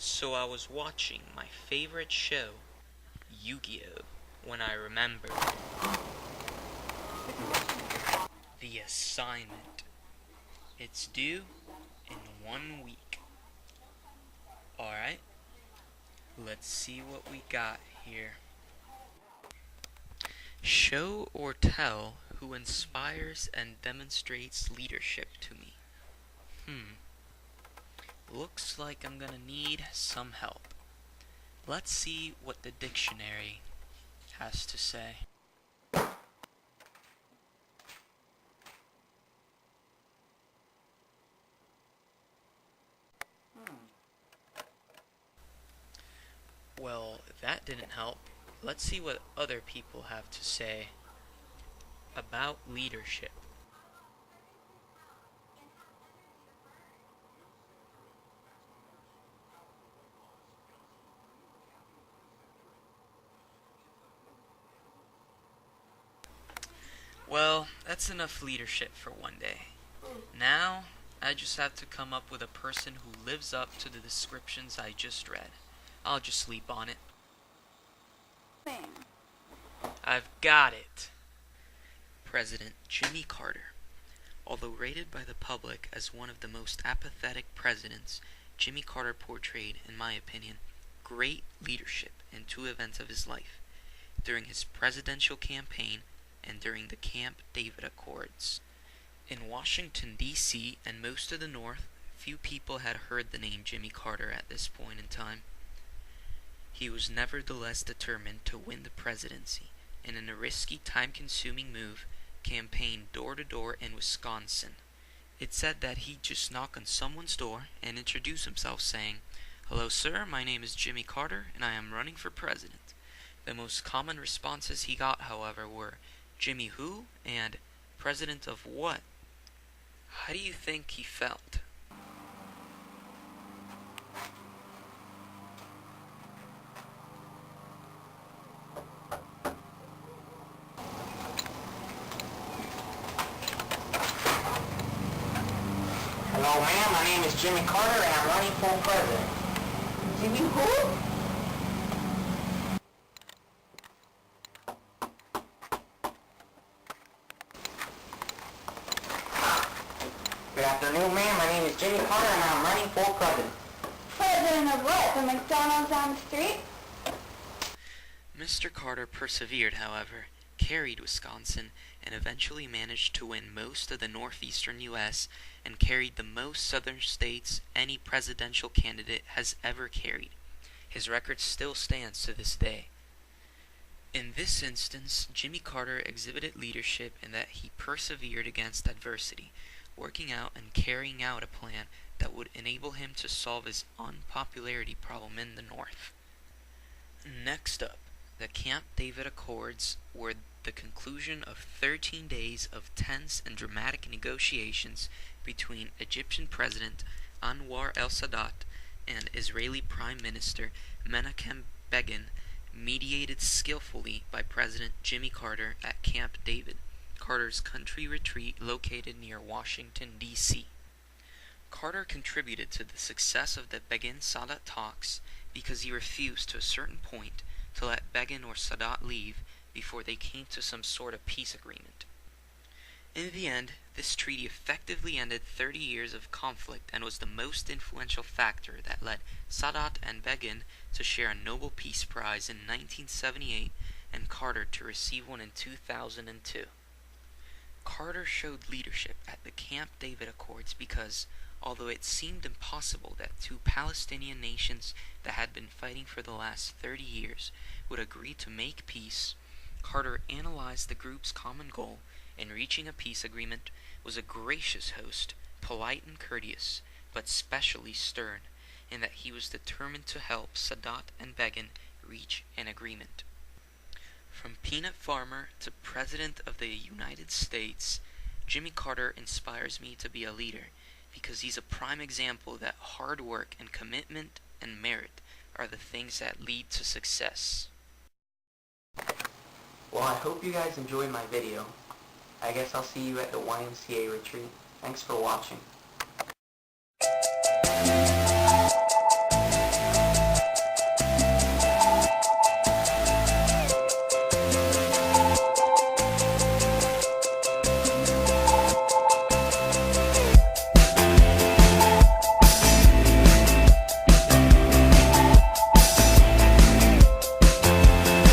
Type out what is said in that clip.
So I was watching my favorite show, Yu-Gi-Oh, when I remembered the assignment. It's due in 1 week. Alright, let's see what we got here. Show or tell who inspires and demonstrates leadership to me. Looks like I'm gonna need some help. Let's see what the dictionary has to say. Well, that didn't help. Let's see what other people have to say about leadership. Well, that's enough leadership for one day. Now, I just have to come up with a person who lives up to the descriptions I just read. I'll just sleep on it. I've got it. President Jimmy Carter. Although rated by the public as one of the most apathetic presidents, Jimmy Carter portrayed, in my opinion, great leadership in two events of his life: during his presidential campaign and during the Camp David Accords. In Washington, D.C. and most of the North, few people had heard the name Jimmy Carter at this point in time. He was nevertheless determined to win the presidency, and in a risky, time-consuming move, campaigned door-to-door in Wisconsin. It said that he'd just knock on someone's door and introduce himself saying, "Hello sir, my name is Jimmy Carter, and I am running for president." The most common responses he got, however, were, "Jimmy who?" and "President of what?" How do you think he felt? Hello, ma'am. My name is Jimmy Carter, and I'm running for president. Jimmy who? Good afternoon, ma'am. My name is Jimmy Carter, and I'm running for president. President of what? The McDonald's on the street? Mr. Carter persevered, however, carried Wisconsin, and eventually managed to win most of the northeastern U.S. and carried the most southern states any presidential candidate has ever carried. His record still stands to this day. In this instance, Jimmy Carter exhibited leadership in that he persevered against adversity, working out and carrying out a plan that would enable him to solve his unpopularity problem in the North. Next up, the Camp David Accords were the conclusion of 13 days of tense and dramatic negotiations between Egyptian President Anwar el-Sadat and Israeli Prime Minister Menachem Begin, mediated skillfully by President Jimmy Carter at Camp David, Carter's country retreat located near Washington, D.C. Carter contributed to the success of the Begin-Sadat talks because he refused to a certain point to let Begin or Sadat leave before they came to some sort of peace agreement. In the end, this treaty effectively ended 30 years of conflict and was the most influential factor that led Sadat and Begin to share a Nobel Peace Prize in 1978 and Carter to receive one in 2002. Carter showed leadership at the Camp David Accords because, although it seemed impossible that two Palestinian nations that had been fighting for the last 30 years would agree to make peace, Carter analyzed the group's common goal in reaching a peace agreement, was a gracious host, polite and courteous, but specially stern, in that he was determined to help Sadat and Begin reach an agreement. From peanut farmer to President of the United States, Jimmy Carter inspires me to be a leader because he's a prime example that hard work and commitment and merit are the things that lead to success. Well, I hope you guys enjoyed my video. I guess I'll see you at the YMCA retreat. Thanks for watching.